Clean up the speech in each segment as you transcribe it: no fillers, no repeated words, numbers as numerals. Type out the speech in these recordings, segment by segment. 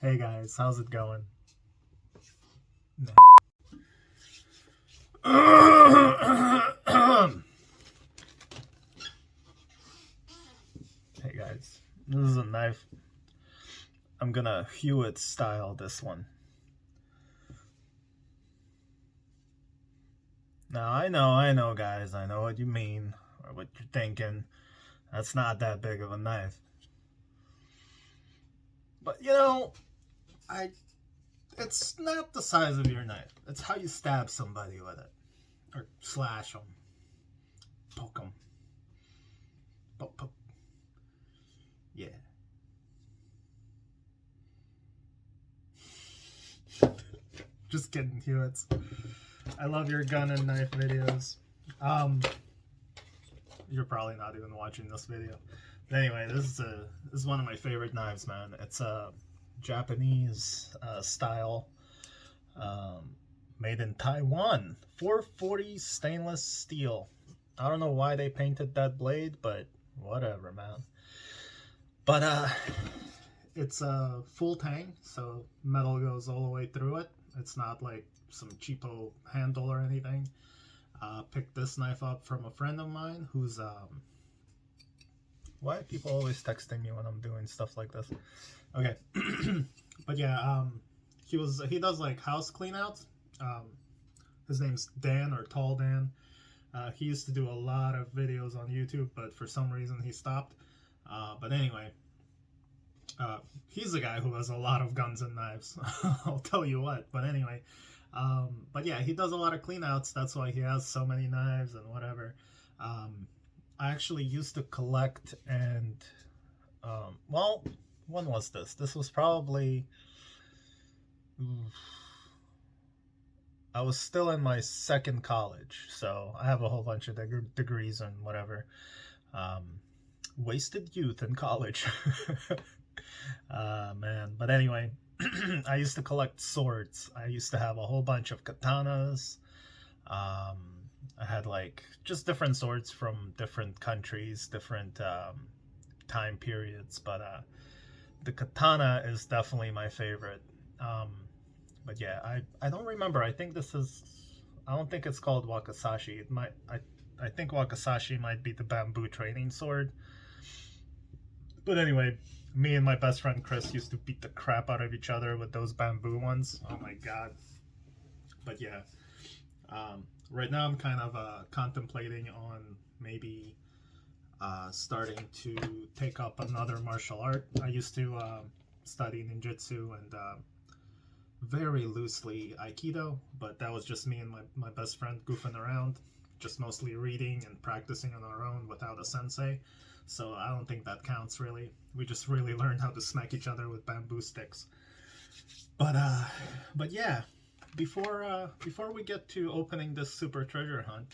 Hey guys, how's it going? Hey guys, this is a knife. I'm gonna Hewitt style this one. Now I know guys, I know what you mean, or what you're thinking. That's not that big of a knife. But you know, it's not the size of your knife. It's how you stab somebody with it. Or slash them. Poke them. Poke. Yeah. Just kidding, Hewitts. I love your gun and knife videos. You're probably not even watching this video. But anyway, this is one of my favorite knives, man. It's a Japanese style, made in Taiwan. 440 stainless steel. I don't know why they painted that blade, but whatever, man. But it's a full tang, so metal goes all the way through it. It's not like some cheapo handle or anything. Picked this knife up from a friend of mine who's why are people always texting me when I'm doing stuff like this? Okay. But yeah, he does like house cleanouts. His name's Dan, or Tall Dan. He used to do a lot of videos on YouTube, but for some reason he stopped. But anyway, he's a guy who has a lot of guns and knives. I'll tell you what. But anyway, but yeah, he does a lot of cleanouts. That's why he has so many knives and whatever. I actually used to collect, and well, when was this? This was probably, I was still in my second college, so I have a whole bunch of degrees and whatever. Wasted youth in college. Man, but anyway, I used to collect swords. I used to have a whole bunch of katanas. I had like just different swords from different countries, different time periods, but the katana is definitely my favorite. But yeah, I don't remember. I think I don't think it's called wakizashi. It might, I think wakizashi might be the bamboo training sword. But anyway, me and my best friend Chris used to beat the crap out of each other with those bamboo ones. Oh my god. But yeah, right now I'm kind of contemplating on maybe starting to take up another martial art. I used to study ninjutsu and very loosely aikido, but that was just me and my best friend goofing around, just mostly reading and practicing on our own without a sensei. So I don't think that counts really. We just really learned how to smack each other with bamboo sticks. But yeah, before we get to opening this super treasure hunt,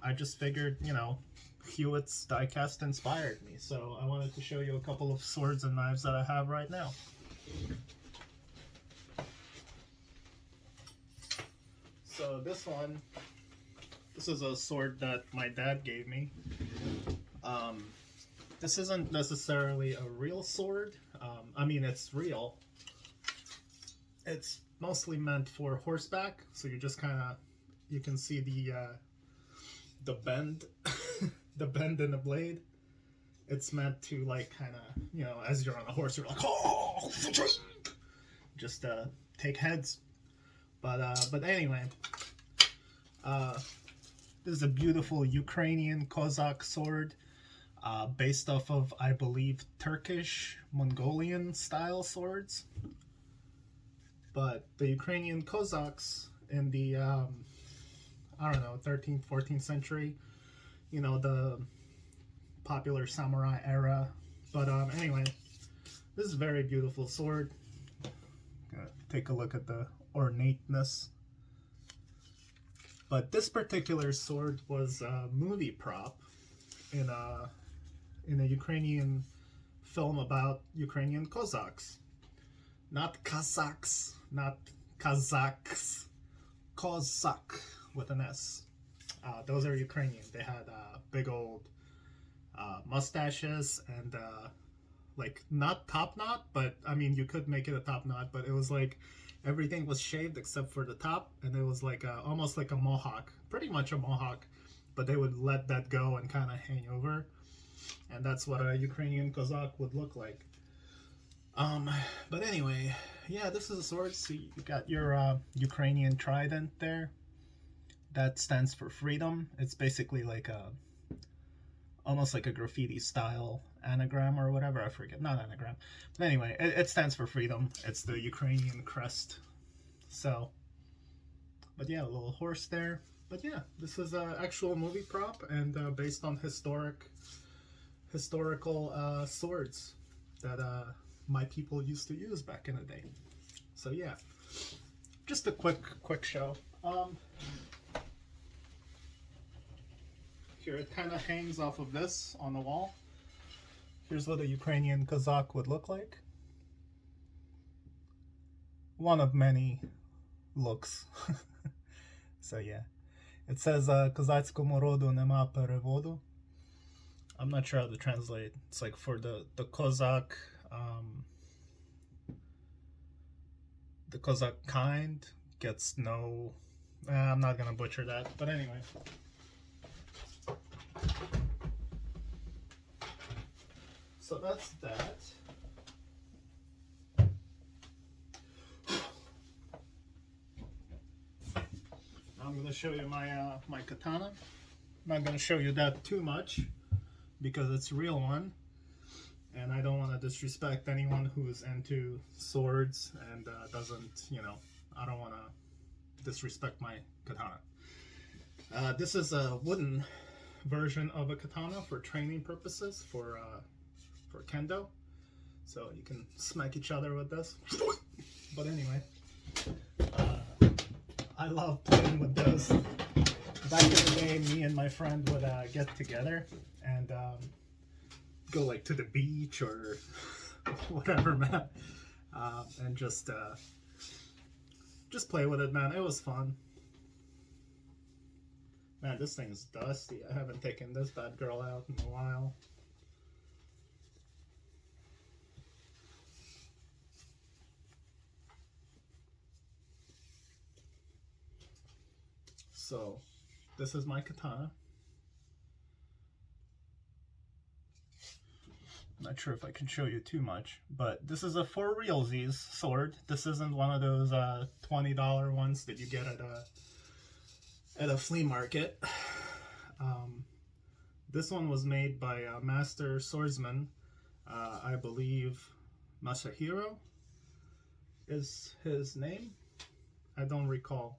I just figured, you know, Hewitt's diecast inspired me, so I wanted to show you a couple of swords and knives that I have right now. So this is a sword that my dad gave me. This isn't necessarily a real sword. I mean, it's real. It's mostly meant for horseback, so you just kind of, you can see the bend, the bend in the blade. It's meant to like kind of, you know, as you're on a horse, you're like, oh, just take heads. But anyway, this is a beautiful Ukrainian Cossack sword, based off of, I believe, Turkish Mongolian style swords. But the Ukrainian Cossacks in the I don't know, 13th, 14th century, you know, the popular samurai era. But anyway, this is a very beautiful sword. Take a look at the ornateness. But this particular sword was a movie prop in a Ukrainian film about Ukrainian Cossacks. Not Cossacks, not Kazakhs. Cossack with an S. Those are Ukrainian. They had big old mustaches and like not top knot, but I mean you could make it a top knot, but it was like everything was shaved except for the top, and it was like almost like a mohawk, pretty much a mohawk, but they would let that go and kind of hang over, and that's what a Ukrainian Cossack would look like. But anyway, yeah, this is a sword. So you got your Ukrainian trident there. That stands for freedom. It's basically like almost like a graffiti style anagram or whatever. I forget, not anagram. But anyway, it stands for freedom. It's the Ukrainian crest. So, but yeah, a little horse there. But yeah, this is an actual movie prop and based on historical swords that my people used to use back in the day. So yeah, just a quick show. Here it kind of hangs off of this on the wall. Here's what a Ukrainian Cossack would look like. One of many looks. So yeah, it says "Козацькому роду нема переводу." I'm not sure how to translate. It's like for the Cossack, the Cossack kind gets no. I'm not gonna butcher that, but anyway. So that's that. I'm gonna show you my my katana. I'm not gonna show you that too much because it's a real one, and I don't want to disrespect anyone who's into swords and doesn't, you know, I don't want to disrespect my katana. This is a wooden version of a katana for training purposes for kendo, so you can smack each other with this. But anyway, I love playing with those. Back in the day, me and my friend would get together and go like to the beach or whatever, man, and just play with it, man. It was fun. Man, this thing's dusty. I haven't taken this bad girl out in a while. So, this is my katana. Not sure if I can show you too much, but this is a for realsies sword. This isn't one of those $20 ones that you get at a flea market. This one was made by a master swordsman, I believe Masahiro is his name. I don't recall,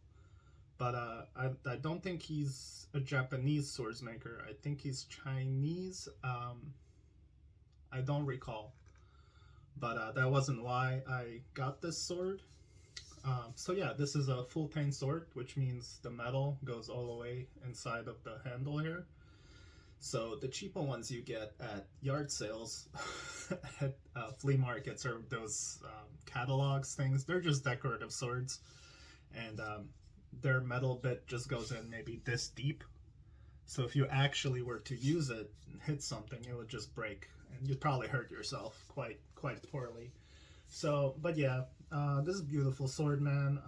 but I don't think he's a Japanese swordsmaker. I think he's Chinese. I don't recall, but that wasn't why I got this sword. So yeah, this is a full tang sword, which means the metal goes all the way inside of the handle here. So the cheaper ones you get at yard sales, at flea markets, or those catalogs things, they're just decorative swords, and their metal bit just goes in maybe this deep. So if you actually were to use it and hit something, it would just break, and you'd probably hurt yourself quite poorly. So, but yeah, this is a beautiful sword, man.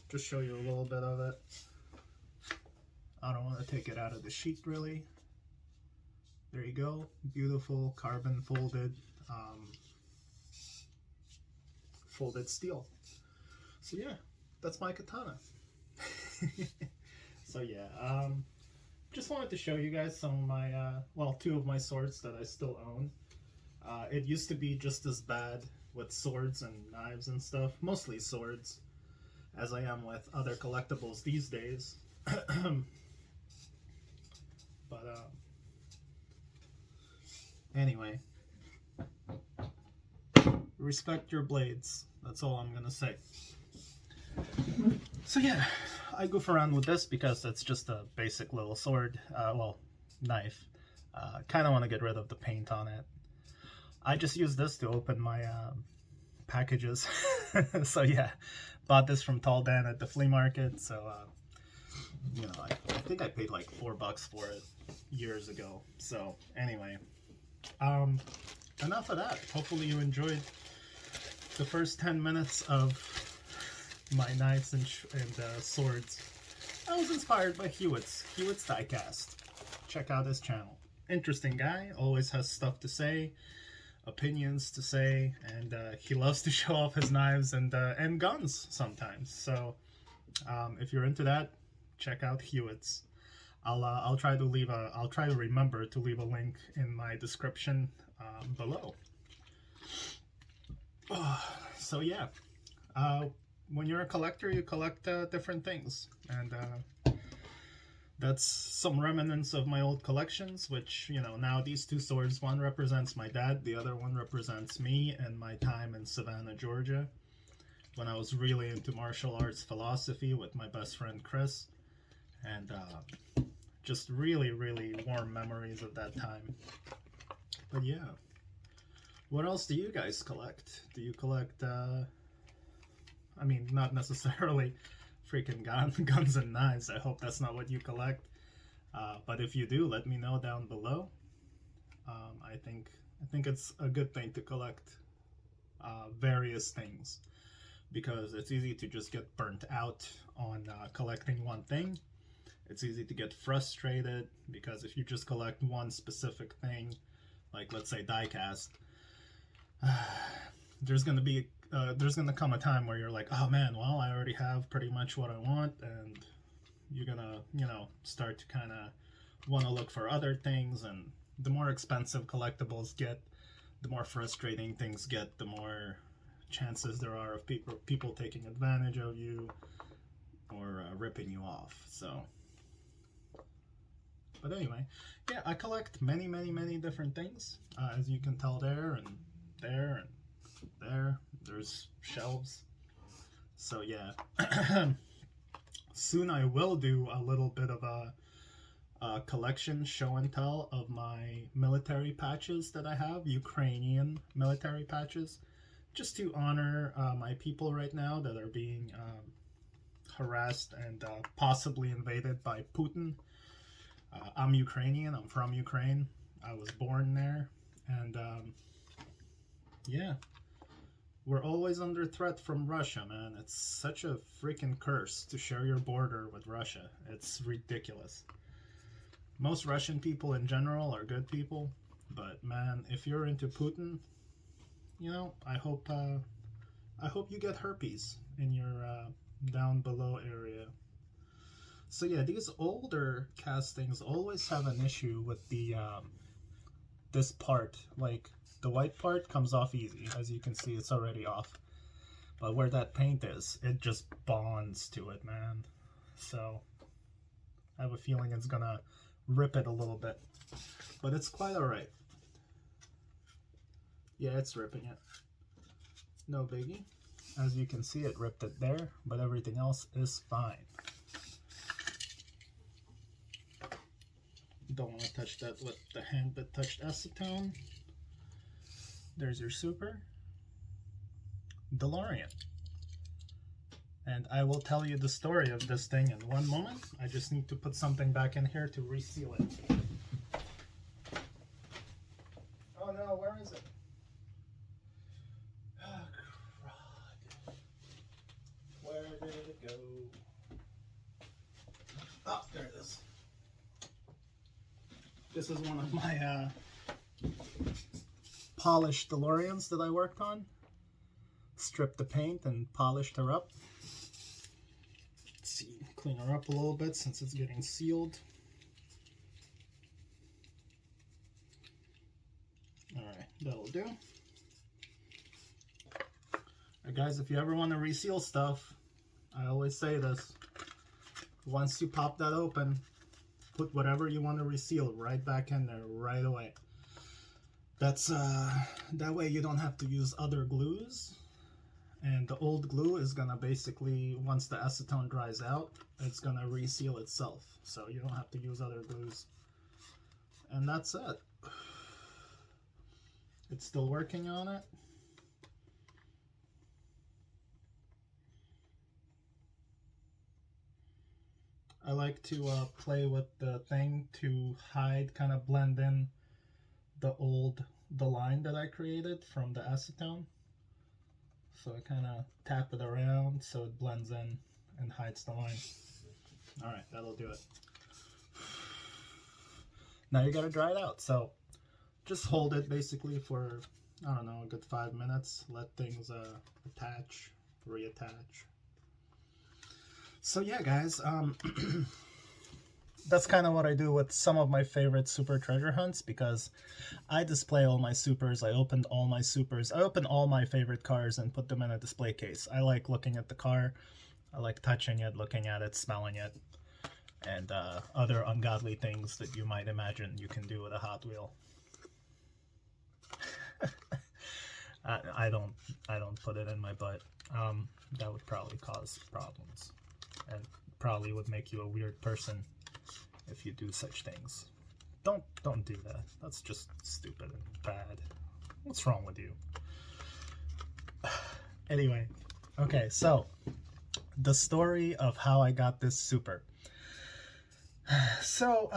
Just show you a little bit of it. I don't want to take it out of the sheath, really. There you go, beautiful carbon folded steel. So yeah, that's my katana. So yeah, just wanted to show you guys some of my well, two of my swords that I still own. It used to be just as bad with swords and knives and stuff, mostly swords, as I am with other collectibles these days. But anyway, respect your blades. That's all I'm gonna say. So yeah, I goof around with this because it's just a basic little sword, well, knife. Kind of want to get rid of the paint on it. I just use this to open my packages. So yeah, bought this from Tall Dan at the flea market. So you know, I think I paid like $4 for it years ago. So anyway, enough of that. Hopefully you enjoyed the first 10 minutes of my knives and swords. I was inspired by Hewitt's Diecast. Check out his channel. Interesting guy, always has stuff to say, opinions to say, and he loves to show off his knives and guns sometimes. So if you're into that, check out Hewitt's. I'll try to remember to leave a link in my description below. So yeah, when you're a collector, you collect different things, and that's some remnants of my old collections, which, you know, now these two swords, one represents my dad, the other one represents me and my time in Savannah, Georgia, when I was really into martial arts philosophy with my best friend Chris, and just really, really warm memories of that time. But yeah, what else do you guys collect? Do you collect, I mean, not necessarily freaking guns and knives. I hope that's not what you collect. But if you do, let me know down below. I think it's a good thing to collect various things, because it's easy to just get burnt out on collecting one thing. It's easy to get frustrated, because if you just collect one specific thing, like let's say diecast, there's gonna come a time where you're like, oh man, well, I already have pretty much what I want, and you're gonna, you know, start to kind of want to look for other things, and the more expensive collectibles get, the more frustrating things get, the more chances there are of people taking advantage of you or ripping you off. So, but anyway, yeah, I collect many different things, as you can tell there and there and there. There's shelves. So yeah, soon I will do a little bit of a collection show and tell of my military patches that I have, Ukrainian military patches, just to honor my people right now that are being harassed and possibly invaded by Putin. I'm Ukrainian, I'm from Ukraine, I was born there, and yeah, we're always under threat from Russia, man. It's such a freaking curse to share your border with Russia. It's ridiculous. Most Russian people in general are good people, but man, if you're into Putin, you know, I hope you get herpes in your down below area. So yeah, these older castings always have an issue with the this part, like the white part comes off easy. As you can see, it's already off. But where that paint is, it just bonds to it, man. So I have a feeling it's gonna rip it a little bit. But it's quite alright. Yeah, it's ripping it. No biggie. As you can see, it ripped it there, but everything else is fine. Don't want to touch that with the hand that touched acetone. There's your Super DeLorean. And I will tell you the story of this thing in one moment. I just need to put something back in here to reseal it. Oh no, where is it? Oh, crud. Where did it go? Oh, there it is. This is one of my polished DeLoreans that I worked on. Stripped the paint and polished her up. Let's see, clean her up a little bit since it's getting sealed. Alright, that'll do. Alright guys, if you ever want to reseal stuff, I always say this. Once you pop that open, put whatever you want to reseal right back in there right away. That's that way you don't have to use other glues, and the old glue is gonna basically, once the acetone dries out, it's gonna reseal itself, so you don't have to use other glues. And that's it. It's still working on it. I like to play with the thing to hide, kind of blend in the old the line that I created from the acetone. So I kind of tap it around so it blends in and hides the line. All right, that'll do it. Now you gotta dry it out. So just hold it basically for, I don't know, a good 5 minutes. Let things attach, reattach. So yeah, guys, that's kind of what I do with some of my favorite super treasure hunts, because I display all my supers. I opened all my supers. I open all my favorite cars and put them in a display case. I like looking at the car. I like touching it, looking at it, smelling it, and other ungodly things that you might imagine you can do with a Hot Wheel. I don't put it in my butt. That would probably cause problems, and probably would make you a weird person if you do such things. Don't do that. That's just stupid and bad. What's wrong with you? Anyway, okay, so the story of how I got this super. So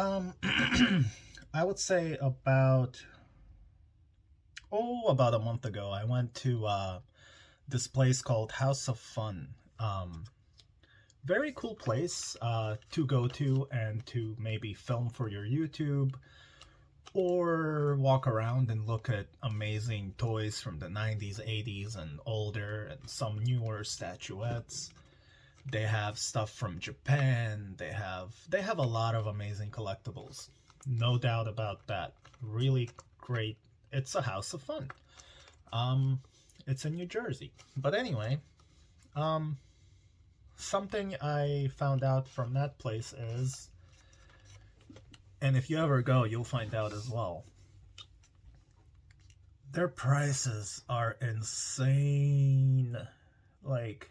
I would say about a month ago, I went to this place called House of Fun. Very cool place to go to and to maybe film for your YouTube, or walk around and look at amazing toys from the 90s, 80s, and older, and some newer statuettes. They have stuff from Japan. They have a lot of amazing collectibles. No doubt about that. Really great. It's a House of Fun. It's in New Jersey. But anyway, something I found out from that place is, and if you ever go, you'll find out as well, their prices are insane. Like,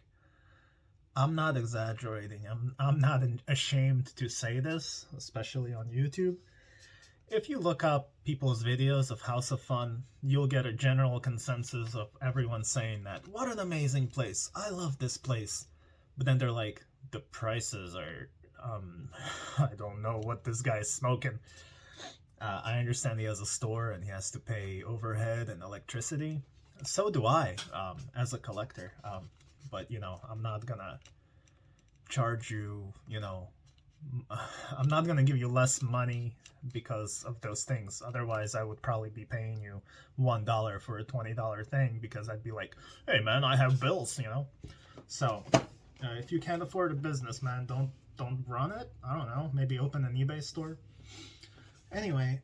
I'm not exaggerating. I'm not ashamed to say this, especially on YouTube. If you look up people's videos of House of Fun, you'll get a general consensus of everyone saying that, what an amazing place. I love this place. But then they're like, the prices are, I don't know what this guy's smoking. I understand he has a store and he has to pay overhead and electricity. So do I, as a collector. But, you know, I'm not gonna charge you, you know, I'm not gonna give you less money because of those things. Otherwise, I would probably be paying you $1 for a $20 thing, because I'd be like, hey man, I have bills, you know? So, if you can't afford a business, man, don't run it. I don't know, maybe open an eBay store. Anyway,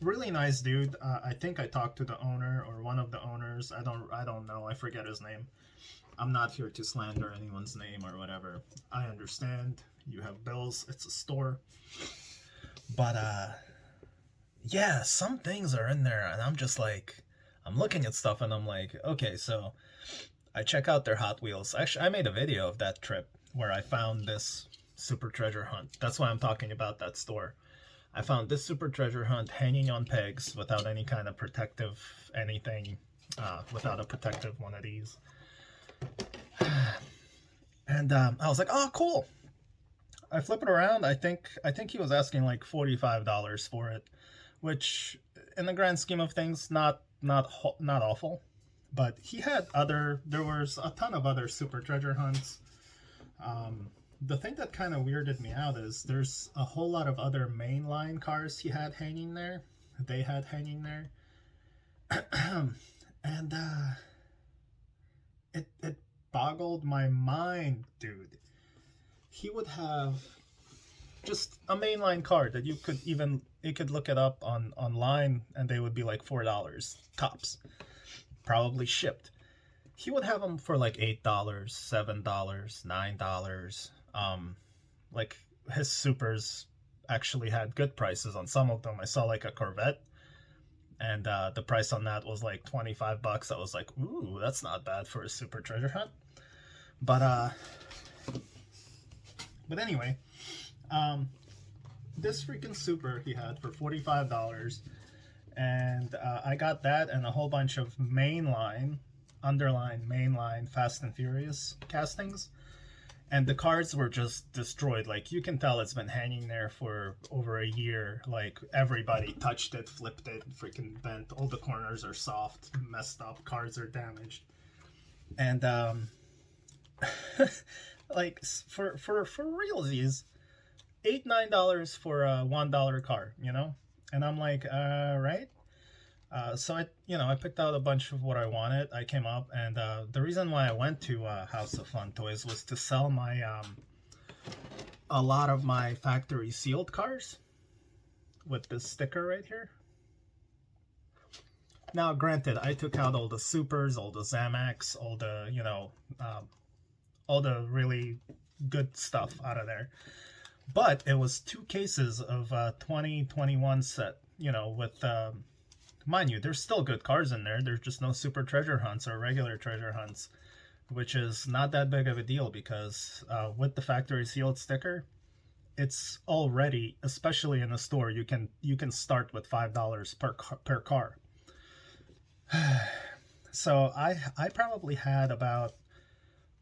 really nice dude. I think I talked to the owner or one of the owners. I don't know. I forget his name. I'm not here to slander anyone's name or whatever. I understand you have bills. It's a store. But yeah, some things are in there, and I'm just like, I'm looking at stuff and I'm like, okay, so I check out their Hot Wheels. Actually, I made a video of that trip where I found this Super Treasure Hunt. That's why I'm talking about that store. I found this Super Treasure Hunt hanging on pegs without any kind of protective anything, without a protective one of these. And I was like, oh, cool. I flip it around. I think he was asking like $45 for it, which in the grand scheme of things, not awful. But he had there was a ton of other Super Treasure Hunts. The thing that kind of weirded me out is there's a whole lot of other mainline cars he had hanging there. They had hanging there. And it boggled my mind, dude. He would have just a mainline car that you could look it up online, and they would be like $4 tops, probably shipped. He would have them for like $8, $7, $9. Like, his supers actually had good prices on some of them. I saw like a Corvette, and the price on that was like $25. I was like, ooh, that's not bad for a Super Treasure Hunt. But anyway, this freaking super he had for $45, and I got that and a whole bunch of mainline Fast and Furious castings. and the cards were just destroyed. Like, you can tell it's been hanging there for over a year. Like, everybody touched it, flipped it, freaking bent. All the corners are soft, messed up, cards are damaged. And like, for realsies, $8-9 for a $1 car, you know? And I'm like, right? So I picked out a bunch of what I wanted. I came up, and the reason why I went to House of Fun Toys was to sell my a lot of my factory sealed cars with this sticker right here. Now, granted, I took out all the supers, all the Zamax, all the all the really good stuff out of there. But it was 2 cases of 2021 set, with mind you, there's still good cars in there. There's just no Super Treasure Hunts or regular Treasure Hunts, which is not that big of a deal because with the factory sealed sticker, it's already, especially in the store, you can start with $5 per car. So I probably had about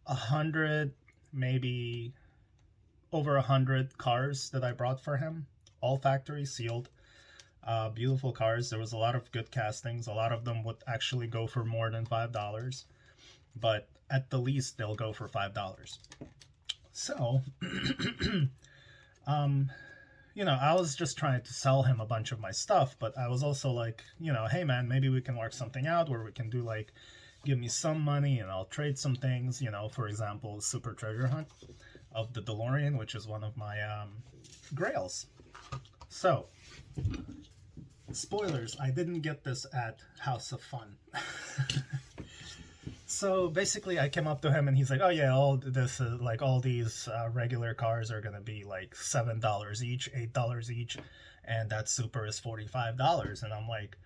100, maybe over 100 cars that I brought for him, all factory sealed. Beautiful cars. There was a lot of good castings. A lot of them would actually go for more than $5, but at the least they'll go for $5. So, I was just trying to sell him a bunch of my stuff, but I was also like, hey man, maybe we can work something out where we can do like, give me some money and I'll trade some things, for example, Super Treasure Hunt of the DeLorean, which is one of my grails. So, spoilers, I didn't get this at House of Fun. So basically I came up to him and he's like, oh yeah, all these regular cars are gonna be like $7 each, $8 each, and that super is $45. And I'm like,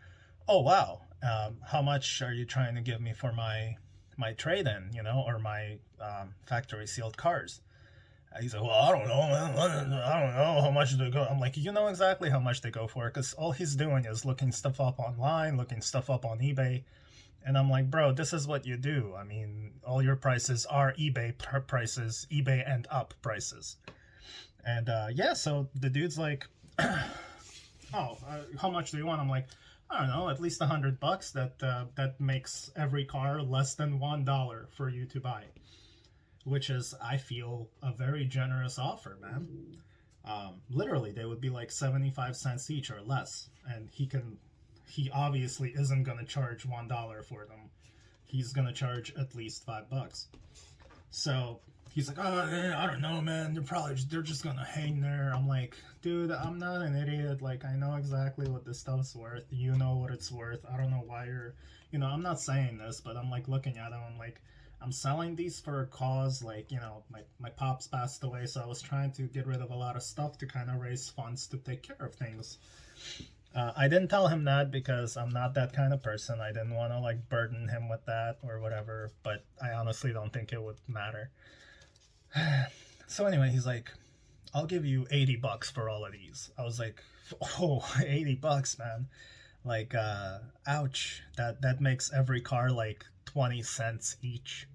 oh wow, how much are you trying to give me for my trade-in, or my factory sealed cars? He's like, well, I don't know, man. I don't know how much they go. I'm like, you know exactly how much they go for, because all he's doing is looking stuff up online, looking stuff up on eBay. And I'm like, bro, this is what you do. I mean, all your prices are eBay prices, eBay and up prices. And so the dude's like, how much do you want? I'm like, I don't know, at least $100. That makes every car less than $1 for you to buy. Which is, I feel, a very generous offer, man. Literally, they would be like 75 cents each or less. And he obviously isn't going to charge $1 for them. He's going to charge at least $5. So he's like, oh, man, I don't know, man. They're just going to hang there. I'm like, dude, I'm not an idiot. Like, I know exactly what this stuff's worth. You know what it's worth. I don't know why you're, I'm not saying this, but I'm like looking at him. I'm like, I'm selling these for a cause, like, my pops passed away, so I was trying to get rid of a lot of stuff to kind of raise funds to take care of things. I didn't tell him that because I'm not that kind of person. I didn't want to, like, burden him with that or whatever, but I honestly don't think it would matter. So anyway, he's like, I'll give you $80 for all of these. I was like, oh, $80, man. Like, ouch. That makes every car, like, 20 cents each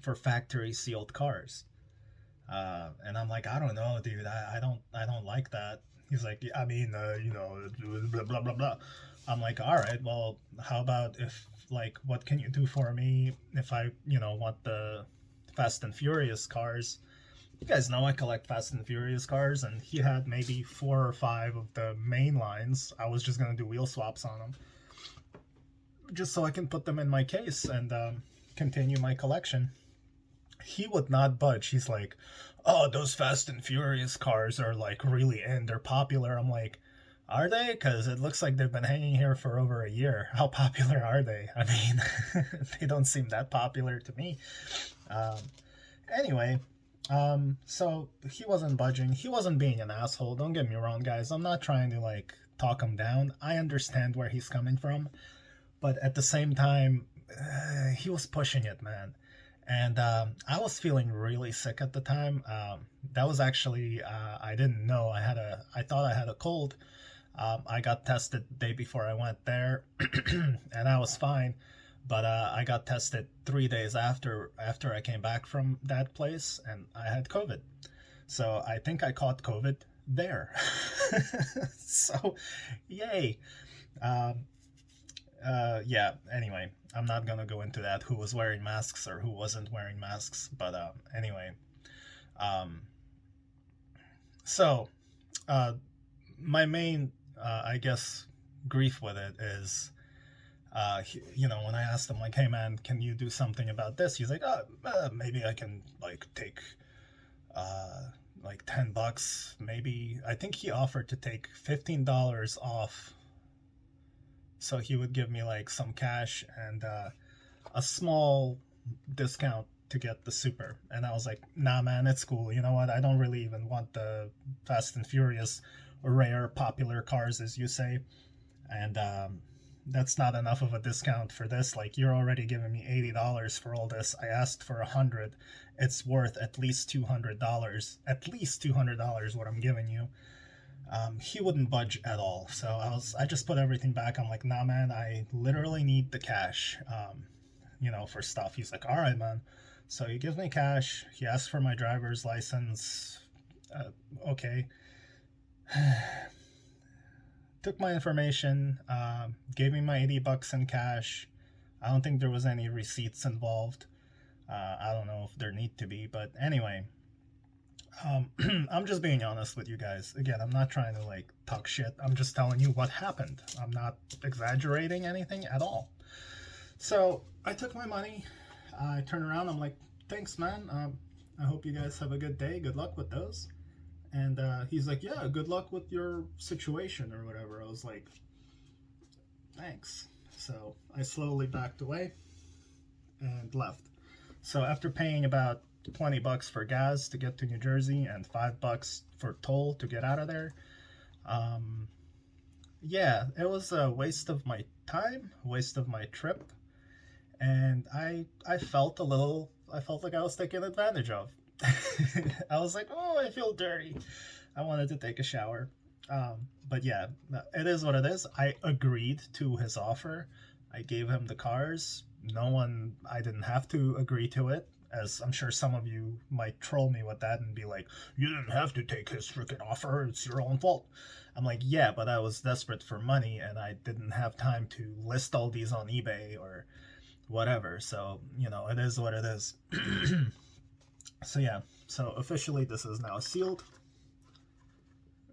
for factory sealed cars. And I'm like, I don't know, dude. I don't like that. He's like, I mean, blah, blah, blah, blah. I'm like, all right, well, how about if, like, what can you do for me if I, want the Fast and Furious cars? You guys know I collect Fast and Furious cars, and he had maybe 4 or 5 of the main lines. I was just going to do wheel swaps on them, just so I can put them in my case and continue my collection. He would not budge. He's like, oh, those Fast and Furious cars are like really in. They're popular. I'm like, are they? Because it looks like they've been hanging here for over a year. How popular are they? I mean, they don't seem that popular to me. Anyway, so he wasn't budging. He wasn't being an asshole. Don't get me wrong, guys. I'm not trying to like talk him down. I understand where he's coming from. But at the same time, he was pushing it, man. And I was feeling really sick at the time. That was actually, I didn't know. I thought I had a cold. I got tested the day before I went there, and I was fine. But I got tested 3 days after I came back from that place, and I had COVID. So I think I caught COVID there. So, yay. Um, yeah. Anyway, I'm not gonna go into that. Who was wearing masks or who wasn't wearing masks? But anyway. Um, so, uh, my main, I guess, grief with it is, when I asked him, like, hey man, can you do something about this? He's like, oh, maybe I can, like, take, like, $10, maybe. I think he offered to take $15 off. So he would give me, like, some cash and a small discount to get the Super. And I was like, nah, man, it's cool. You know what? I don't really even want the Fast and Furious rare popular cars, as you say. And that's not enough of a discount for this. Like, you're already giving me $80 for all this. I asked for $100. It's worth at least $200. At least $200 what I'm giving you. He wouldn't budge at all. So I just put everything back. I'm like, nah, man, I literally need the cash, for stuff. He's like, all right, man. So he gives me cash. He asks for my driver's license. Okay. Took my information, gave me my $80 in cash. I don't think there was any receipts involved. I don't know if there need to be, but anyway, I'm just being honest with you guys. Again, I'm not trying to like talk shit. I'm just telling you what happened. I'm not exaggerating anything at all. So I took my money. I turn around. I'm like, thanks, man. I hope you guys have a good day. Good luck with those. And he's like, yeah, good luck with your situation or whatever. I was like, thanks. So I slowly backed away and left. So after paying about $20 for gas to get to New Jersey and $5 for toll to get out of there, yeah, it was a waste of my time, waste of my trip. And I felt like I was taken advantage of. I was like, oh, I feel dirty. I wanted to take a shower. But yeah, it is what it is. I agreed to his offer. I gave him the cars. I didn't have to agree to it, as I'm sure some of you might troll me with that and be like, you didn't have to take his freaking offer. It's your own fault. I'm like, yeah, but I was desperate for money and I didn't have time to list all these on eBay or whatever. So, it is what it is. So yeah, so officially this is now sealed,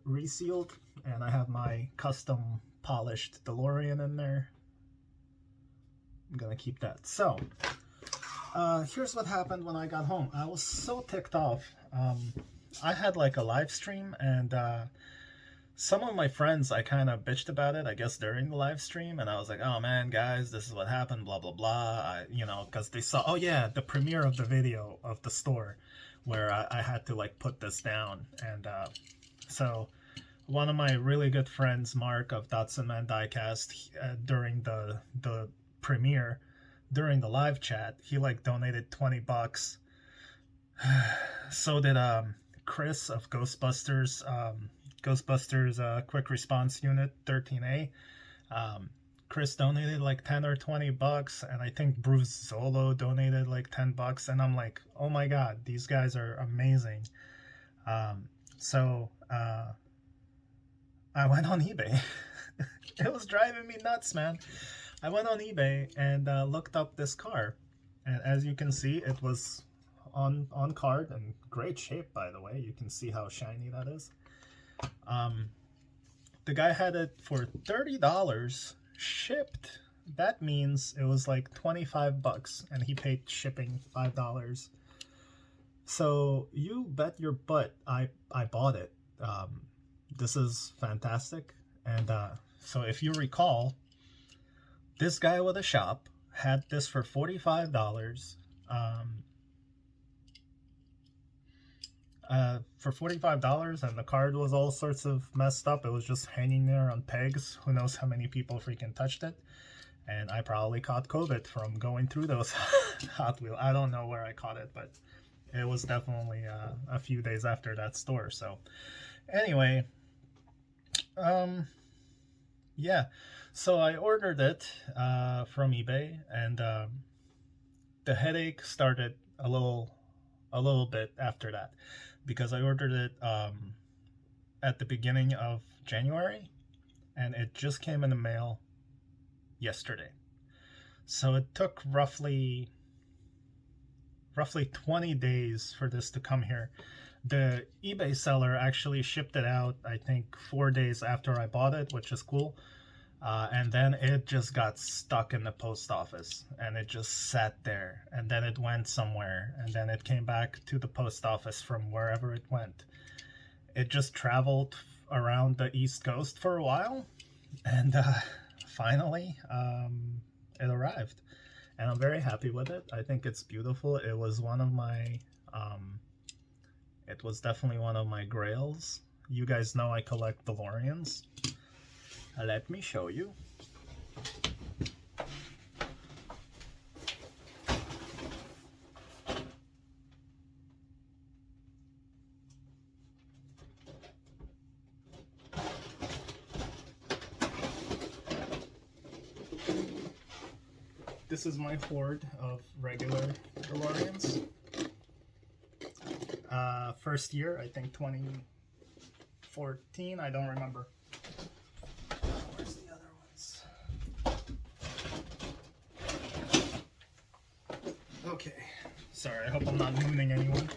resealed, and I have my custom polished DeLorean in there. I'm gonna keep that. So, here's what happened when I got home. I was so ticked off. I had like a live stream, and some of my friends, I kind of bitched about it, I guess, during the live stream, and I was like, oh man, guys, this is what happened, blah, blah, blah, because they saw, oh yeah, the premiere of the video of the store, where I had to, like, put this down, and so one of my really good friends, Mark, of Datsun Man Diecast, during the premiere, during the live chat, he, like, donated $20, so did Chris of Ghostbusters Quick Response Unit 13A. Chris donated like 10 or $20, and I think Bruce Zolo donated like $10, and I'm like, oh my god, these guys are amazing. So I went on eBay. It was driving me nuts, man. I went on eBay and looked up this car, and as you can see, it was on card and great shape, by the way. You can see how shiny that is. The guy had it for $30 shipped. That means it was like $25, and he paid shipping $5. So you bet your butt I bought it. This is fantastic. And so if you recall, this guy with a shop had this for $45. For $45, and the card was all sorts of messed up. It was just hanging there on pegs. Who knows how many people freaking touched it. And I probably caught COVID from going through those Hot Wheels. I don't know where I caught it, but it was definitely a few days after that store. So anyway, yeah, so I ordered it from eBay, and the headache started a little bit after that, because I ordered it at the beginning of January, and it just came in the mail yesterday. So it took roughly 20 days for this to come here. The eBay seller actually shipped it out, I think, 4 days after I bought it, which is cool. And then it just got stuck in the post office, and it just sat there, and then it went somewhere, and then it came back to the post office from wherever it went. It just traveled around the East Coast for a while, and finally it arrived, and I'm very happy with it. I think it's beautiful. It was one of my it was definitely one of my grails. You guys know I collect DeLoreans. Let me show you. This is my hoard of regular DeLoreans. First year, I think 2014, I don't remember. Where's the other ones? Okay, sorry, I hope I'm not mooning anyone.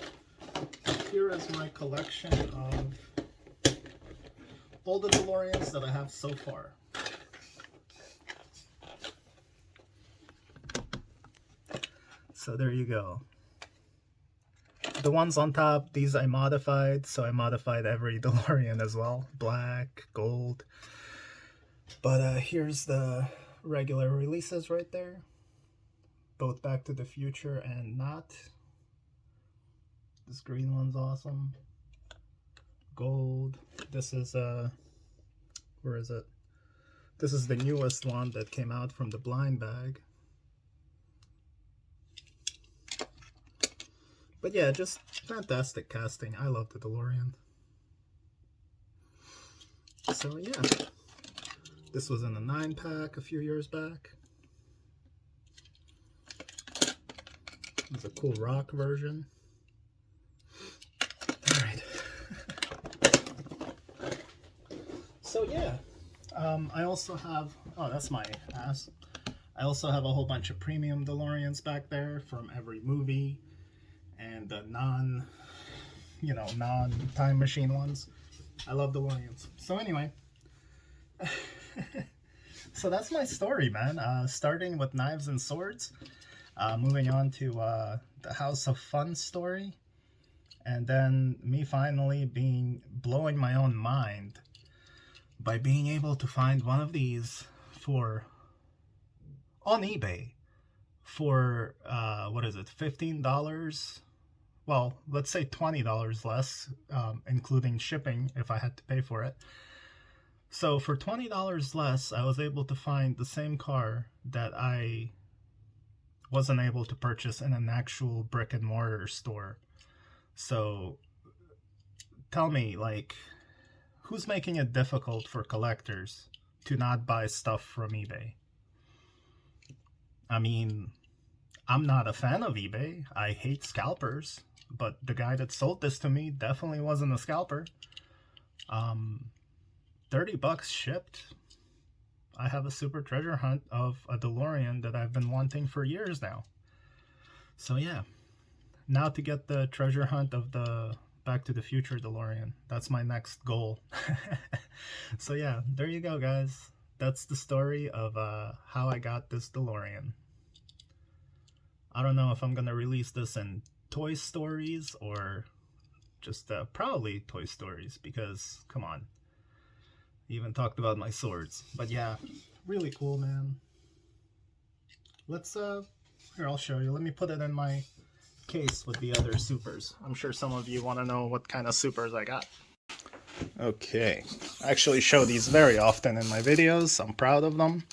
Here is my collection of all the DeLoreans that I have so far. So there you go. The ones on top, these I modified, so I modified every DeLorean as well. Black, gold. But here's the regular releases right there. Both Back to the Future and not. This green one's awesome. Gold. This is, where is it? This is the newest one that came out from the blind bag. But yeah, just fantastic casting. I love the DeLorean. So yeah, this was in a 9-pack a few years back. There's a cool rock version. Alright. So yeah, I also have, oh, that's my ass. I also have a whole bunch of premium DeLoreans back there from every movie, and the non-time machine ones. I love DeLoreans. So anyway, so that's my story, man. Starting with knives and swords, moving on to the House of Fun story, and then me finally blowing my own mind by being able to find one of these on eBay for what is it, $15? Well, let's say $20 less, including shipping if I had to pay for it. So for $20 less, I was able to find the same car that I wasn't able to purchase in an actual brick and mortar store. So tell me, like, who's making it difficult for collectors to not buy stuff from eBay? I mean, I'm not a fan of eBay. I hate scalpers. But the guy that sold this to me definitely wasn't a scalper. $30 shipped. I have a Super Treasure Hunt of a DeLorean that I've been wanting for years now. So yeah, now to get the treasure hunt of the Back to the Future DeLorean. That's my next goal. So yeah, there you go, guys. That's the story of how I got this DeLorean. I don't know if I'm gonna release this in Toy Stories or just probably Toy Stories, because come on, I even talked about my swords. But yeah, really cool, man. Let's here, I'll show you. Let me put it in my case with the other supers. I'm sure some of you want to know what kind of supers I got. Okay, I actually show these very often in my videos. I'm proud of them.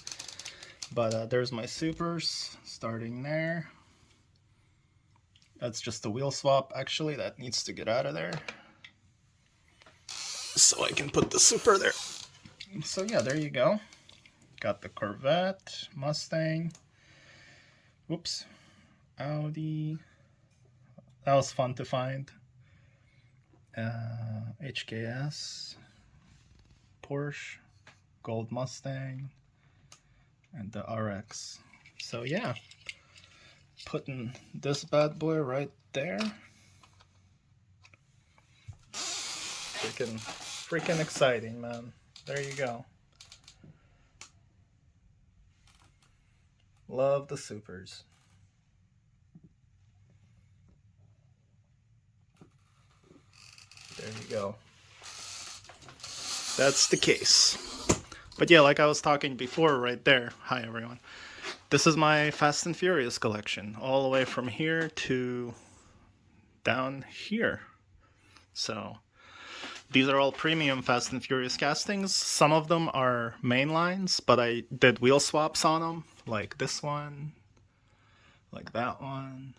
But there's my supers starting there. That's just a wheel swap, actually. That needs to get out of there, so I can put the super there. So yeah, there you go. Got the Corvette, Mustang, whoops, Audi. That was fun to find. HKS, Porsche, Gold Mustang, and the RX. So yeah, putting this bad boy right there. Freaking exciting, man. There you go. Love the supers. There you go. That's the case. But yeah, like I was talking before right there. Hi everyone. This is my Fast and Furious collection. All the way from here to down here. So these are all premium Fast and Furious castings. Some of them are main lines, but I did wheel swaps on them. Like this one. Like that one.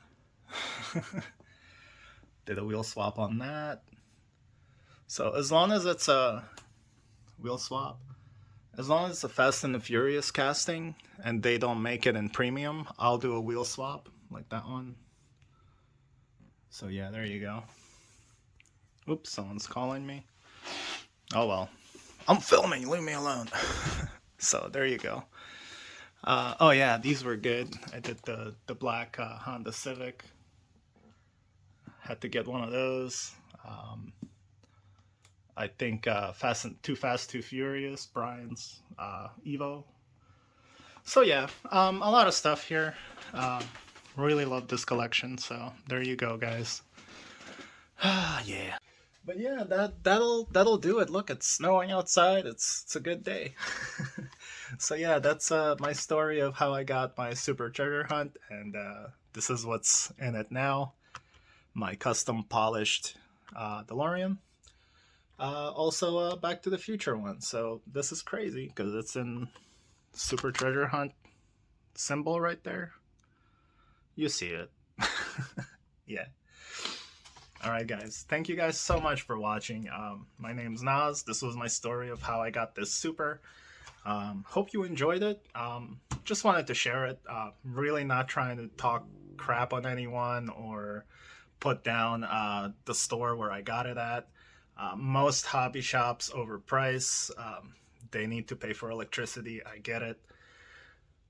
Did a wheel swap on that. So as long as it's a wheel swap, as long as it's a Fast and the Furious casting and they don't make it in premium, I'll do a wheel swap like that one. So yeah, there you go. Oops, someone's calling me. Oh well, I'm filming, leave me alone. So there you go. Oh yeah, these were good. I did the black Honda Civic. Had to get one of those. I think Too Fast, Too Furious, Brian's Evo. So yeah, a lot of stuff here. Really love this collection. So there you go, guys. Yeah. But yeah, that'll do it. Look, it's snowing outside. It's a good day. So yeah, that's my story of how I got my Super Treasure Hunt, and this is what's in it now. My custom polished DeLorean. Also a Back to the Future one. So this is crazy because it's in Super Treasure Hunt symbol right there. You see it. Yeah. Alright guys, thank you guys so much for watching. My name's Naz. This was my story of how I got this Super. Hope you enjoyed it. Just wanted to share it. Really not trying to talk crap on anyone or put down the store where I got it at. Most hobby shops overprice. They need to pay for electricity. I get it.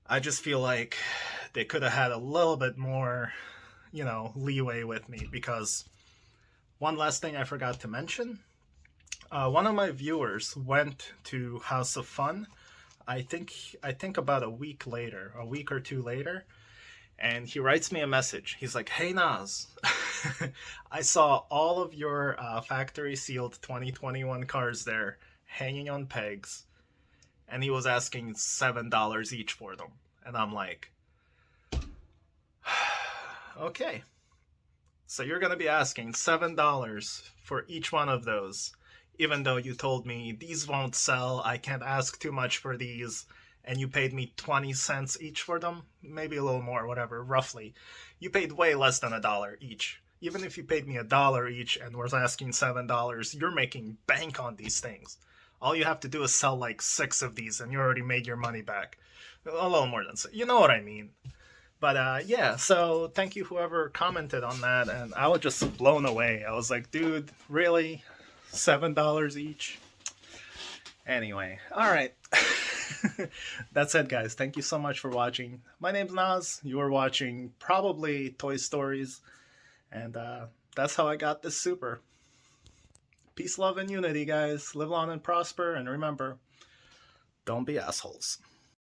I just feel like they could have had a little bit more, leeway with me, because one last thing I forgot to mention. One of my viewers went to House of Fun. I think about a week or two later, and he writes me a message. He's like, "Hey Naz, I saw all of your factory sealed 2021 cars there hanging on pegs," and he was asking $7 each for them. And I'm like, okay, so you're gonna be asking $7 for each one of those, even though you told me these won't sell, I can't ask too much for these, and you paid me 20 cents each for them, maybe a little more, whatever, roughly. You paid way less than $1 each. Even if you paid me $1 each and was asking $7, you're making bank on these things. All you have to do is sell like 6 of these and you already made your money back. A little more than 6. You know what I mean. But yeah, so thank you whoever commented on that, and I was just blown away. I was like, dude, really? $7 each? Anyway, alright. That's it, guys. Thank you so much for watching. My name's Naz. You are watching probably Toy Stories, and that's how I got this Super. Peace, love, and unity, guys. Live long and prosper, and remember, don't be assholes.